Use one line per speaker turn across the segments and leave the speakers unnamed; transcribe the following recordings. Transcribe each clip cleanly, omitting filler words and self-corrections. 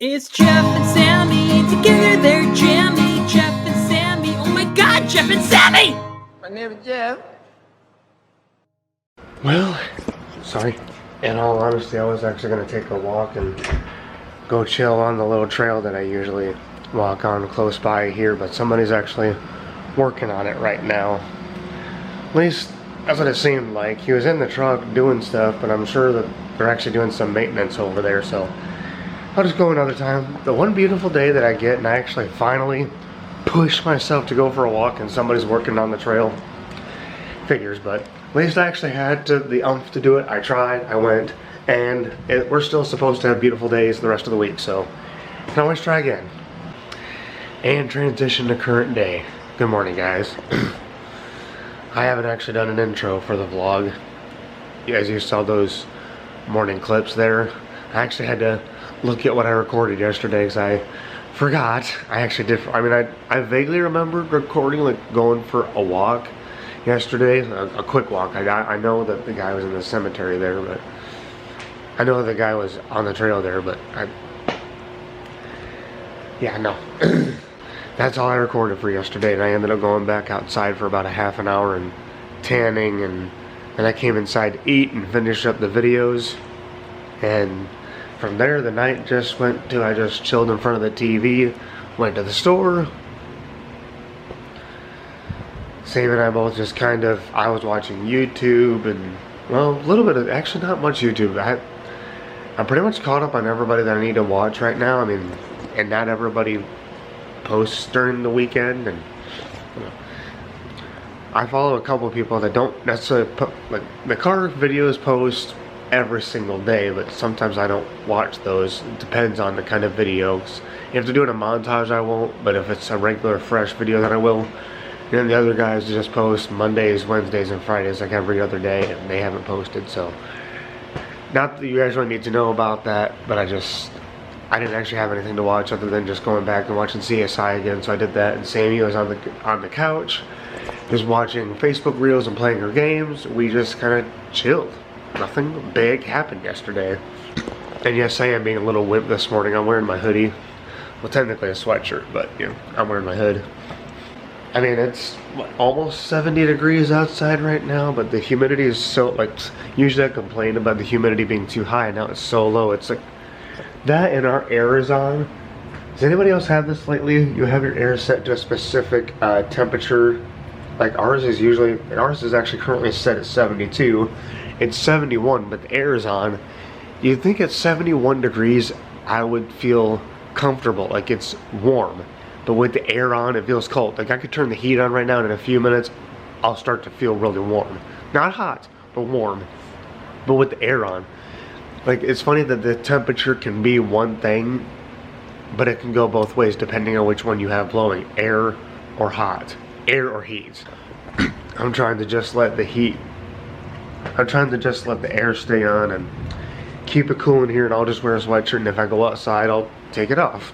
It's Jeff and Sammy, together they're jammy. Jeff and Sammy, oh my god, Jeff and Sammy!
My name is Jeff.
Well, sorry. In all honesty, I was actually going to take a walk and go chill on the little trail that I usually walk on close by here, but somebody's actually working on it right now. At least that's what it seemed like. He was in the truck doing stuff, but I'm sure that they're actually doing some maintenance over there, so I'll just go another time. The one beautiful day that I get and I actually finally push myself to go for a walk and somebody's working on the trail. Figures, but at least I actually had the umph to do it. I tried, I went, and we're still supposed to have beautiful days the rest of the week, so I can always try again. And transition to current day. Good morning, guys. I haven't actually done an intro for the vlog. As you saw those morning clips there, I actually had to look at what I recorded yesterday because I forgot. I actually did. I mean, I vaguely remembered recording, like going for a walk yesterday, a quick walk. I know that the guy was in the cemetery there, but I know the guy was on the trail there, but yeah, no. That's all I recorded for yesterday, and I ended up going back outside for about a half an hour and tanning, and then I came inside to eat and finish up the videos, and from there the night just went to, I just chilled in front of the TV, went to the store. Sam and I both just kind of, I was watching YouTube and, well, a little bit of, actually not much YouTube. I'm pretty much caught up on everybody that I need to watch right now. I mean, and not everybody posts during the weekend, and you know, I follow a couple of people that don't necessarily put, like, the car videos post every single day, but sometimes I don't watch those. It depends on the kind of videos. If they're doing a montage, I won't, but if it's a regular fresh video, then I will. And then the other guys just post Mondays, Wednesdays, and Fridays like every other day, and they haven't posted, so not that you guys really need to know about that, but I didn't actually have anything to watch other than just going back and watching CSI again, so I did that. And Sammy was on the couch just watching Facebook Reels and playing her games. We just kind of chilled. Nothing big happened yesterday. And yes, I am being a little wimp this morning. I'm wearing my hoodie. Well, technically a sweatshirt, but you know, I'm wearing my hood. I mean, it's what, almost 70 degrees outside right now, but the humidity is so, like, usually I complain about the humidity being too high. Now it's so low. It's like that, and our air is on. Does anybody else have this lately? You have your air set to a specific temperature. Like ours is actually currently set at 72. It's 71, but the air is on. You'd think at 71 degrees I would feel comfortable, like it's warm. But with the air on, it feels cold. Like I could turn the heat on right now, and in a few minutes I'll start to feel really warm. Not hot, but warm. But with the air on. Like, it's funny that the temperature can be one thing, but it can go both ways depending on which one you have blowing. Air or hot. Air or heat. I'm trying to just let the air stay on and keep it cool in here, and I'll just wear a sweatshirt, and if I go outside, I'll take it off.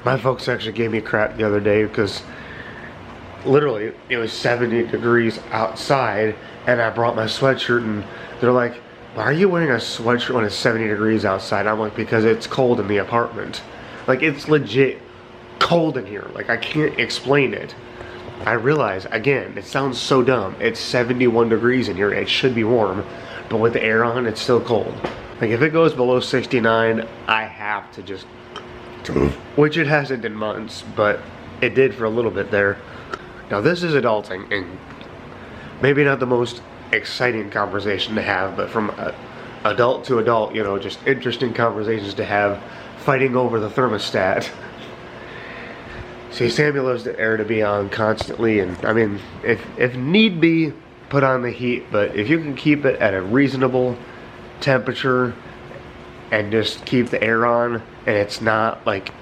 My folks actually gave me crap the other day because literally it was 70 degrees outside, and I brought my sweatshirt, and they're like, why are you wearing a sweatshirt when it's 70 degrees outside? I'm like, because it's cold in the apartment. Like, it's legit cold in here. Like, I can't explain it. I realize, again, it sounds so dumb. It's 71 degrees in here. It should be warm. But with the air on, it's still cold. Like, if it goes below 69, I have to just... Which it hasn't in months, but it did for a little bit there. Now, this is adulting, and maybe not the most exciting conversation to have, but from adult to adult, you know, just interesting conversations to have, fighting over the thermostat. See, Sammy loves the air to be on constantly, and I mean, if need be, put on the heat, but if you can keep it at a reasonable temperature and just keep the air on, and it's not like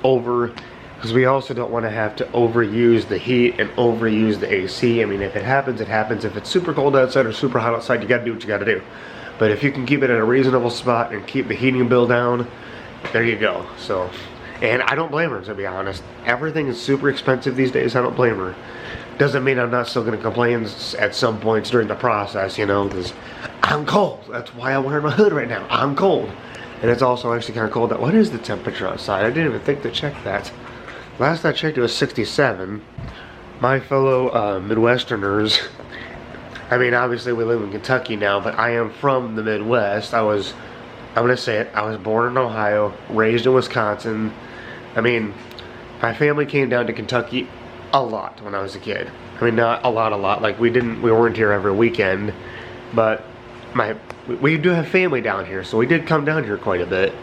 over, because we also don't want to have to overuse the heat and overuse the AC. I mean, if it happens, it happens. If it's super cold outside or super hot outside, you gotta do what you gotta do. But if you can keep it at a reasonable spot and keep the heating bill down, there you go. So, and I don't blame her, to be honest. Everything is super expensive these days. I don't blame her. Doesn't mean I'm not still gonna complain at some points during the process, you know, because I'm cold. That's why I'm wearing my hood right now. I'm cold. And it's also actually kind of cold. What is the temperature outside? I didn't even think to check that. Last I checked, it was 67. My fellow Midwesterners, I mean, obviously we live in Kentucky now, but I am from the Midwest. I'm gonna say it, I was born in Ohio, raised in Wisconsin. I mean, my family came down to Kentucky a lot when I was a kid. I mean, not a lot, like we weren't here every weekend, but we do have family down here, so we did come down here quite a bit.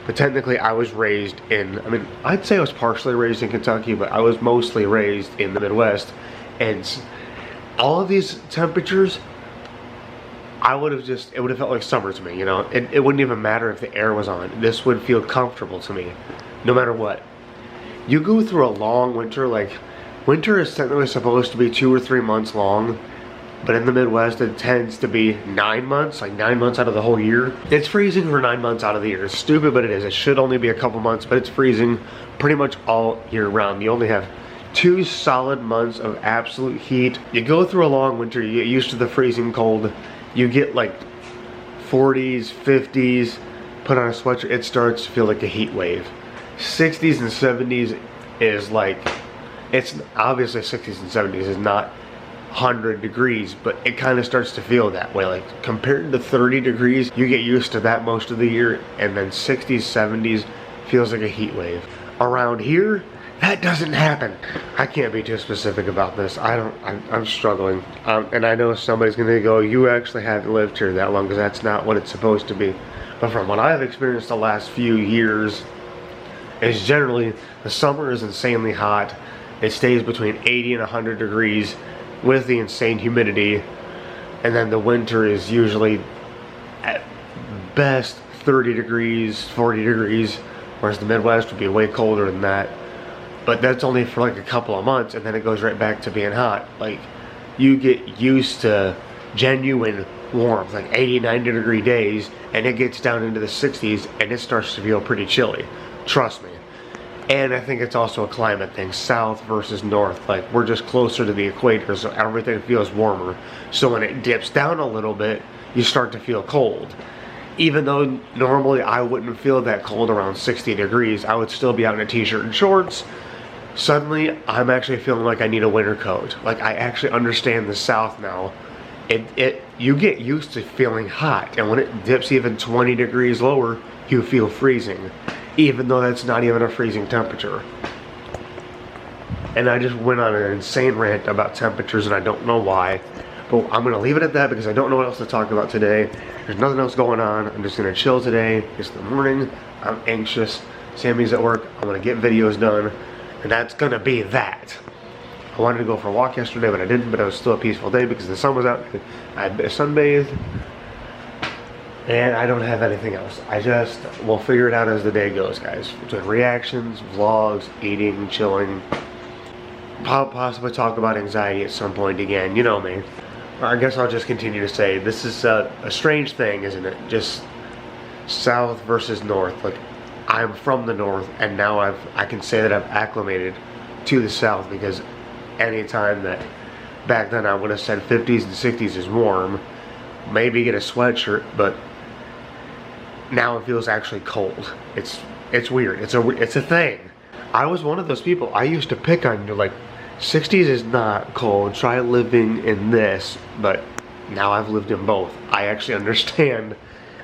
But technically I was raised in, I mean, I'd say I was partially raised in Kentucky, but I was mostly raised in the Midwest. And all of these temperatures, it would have felt like summer to me, you know? It wouldn't even matter if the air was on. This would feel comfortable to me, no matter what. You go through a long winter, like, winter is technically supposed to be 2 or 3 months long, but in the Midwest it tends to be 9 months, like 9 months out of the whole year. It's freezing for 9 months out of the year. It's stupid, but it is. It should only be a couple months, but it's freezing pretty much all year round. You only have 2 solid months of absolute heat. You go through a long winter, you get used to the freezing cold. You get like 40s, 50s, put on a sweatshirt, it starts to feel like a heat wave. 60s and 70s is like, it's obviously 60s and 70s is not 100 degrees, but it kind of starts to feel that way. Like compared to 30 degrees, you get used to that most of the year, and then 60s, 70s feels like a heat wave. Around here, that doesn't happen. I can't be too specific about this. I'm struggling. And I know somebody's gonna go, you actually haven't lived here that long, because that's not what it's supposed to be. But from what I've experienced the last few years, is generally the summer is insanely hot. It stays between 80 and 100 degrees with the insane humidity, and then the winter is usually at best 30 degrees, 40 degrees, whereas the Midwest would be way colder than that. But that's only for like a couple of months, and then it goes right back to being hot. Like, you get used to genuine warmth, like 80, 90 degree days, and it gets down into the 60s, and it starts to feel pretty chilly. Trust me. And I think it's also a climate thing, south versus north. Like, we're just closer to the equator, so everything feels warmer. So when it dips down a little bit, you start to feel cold. Even though normally I wouldn't feel that cold around 60 degrees, I would still be out in a t-shirt and shorts. Suddenly, I'm actually feeling like I need a winter coat. Like, I actually understand the south now. You get used to feeling hot, and when it dips even 20 degrees lower, you feel freezing. Even though that's not even a freezing temperature. And I just went on an insane rant about temperatures, and I don't know why. But I'm going to leave it at that because I don't know what else to talk about today. There's nothing else going on. I'm just going to chill today. It's the morning. I'm anxious. Sammy's at work. I'm going to get videos done. And that's going to be that. I wanted to go for a walk yesterday, but I didn't. But it was still a peaceful day because the sun was out. I sunbathed. And I don't have anything else. We'll figure it out as the day goes, guys. Between reactions, vlogs, eating, chilling. Possibly talk about anxiety at some point again. You know me. I guess I'll just continue to say, this is a strange thing, isn't it? Just south versus north. Like, I'm from the north, and now I can say that I've acclimated to the south, because anytime that back then I would have said 50s and 60s is warm, maybe get a sweatshirt, but now it feels actually cold. It's weird. It's a thing. I was one of those people. I used to pick on you, like, 60s is not cold. Try living in this. But now I've lived in both. I actually understand.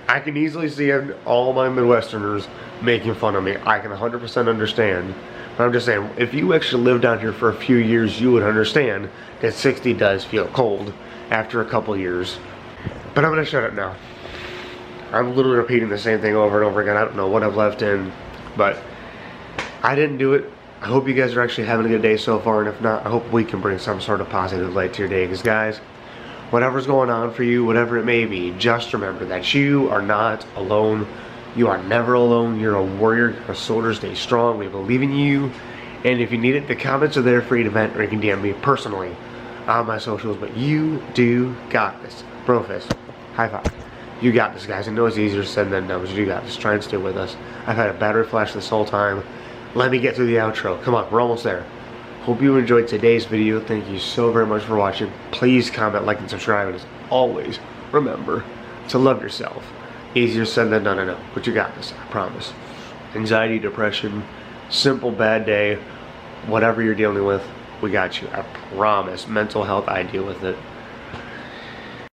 I can easily see all my Midwesterners making fun of me. I can 100% understand. But I'm just saying, if you actually lived down here for a few years, you would understand that 60 does feel cold after a couple years. But I'm gonna shut up now. I'm literally repeating the same thing over and over again. I don't know what I've left in, but I didn't do it. I hope you guys are actually having a good day so far, and if not, I hope we can bring some sort of positive light to your day. Because guys, whatever's going on for you, whatever it may be, just remember that you are not alone. You are never alone. You're a warrior, you're a soldier. Stay strong. We believe in you. And if you need it, the comments are there for you to vent, or you can DM me personally on my socials. But you do got this. Brofist, high five. You got this, guys. I know it's easier said than done, but you got this. Try and stay with us. I've had a battery flash this whole time. Let me get through the outro. Come on, we're almost there. Hope you enjoyed today's video. Thank you so very much for watching. Please comment, like, and subscribe. And as always, remember to love yourself, Easier said than done, I know, but you got this, I promise. Anxiety, depression, simple bad day, whatever you're dealing with, we got you, I promise. Mental health, I deal with it.